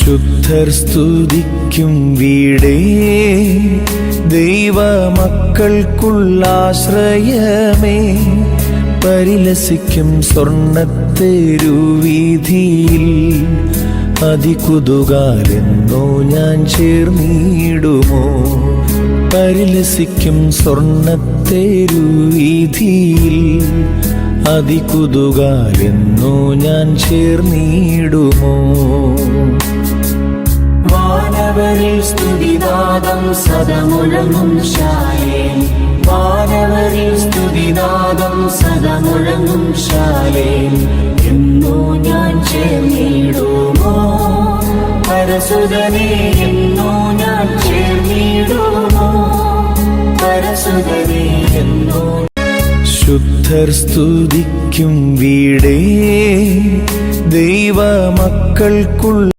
ശുദ്ധർ സ്തുതിക്കും വീടേ, ദൈവമക്കൾക്കുള്ളാശ്രയമേ, പരിലസിക്കും സ്വർണ്ണത്തെരുവീഥിയിൽ അതികുതുകാലെന്നോ ഞാൻ ചേർന്നിടുമോ. പരിലസിക്കും സ്വർണ്ണത്തെരുവീഥിയിൽ അതികുതുകാലെന്നോ ഞാൻ ചേർന്നിടുമോ. വാനവരിൽ സ്തുതിനാദം സദമുഴങ്ങും ശാലേം, വാനവരിൽ സ്തുതിനാദം സദമുഴങ്ങും ശാലേം, എന്നോ ഞാൻ ചേർന്നിടുമോ. പരസുതനെ എന്നോ ഞാൻ ചേർന്നിടുമോ, പരസുതനെ എന്നോ. ശുദ്ധർ സ്തുതിക്കും വീടേ, ദൈവമക്കൾക്കുള്ള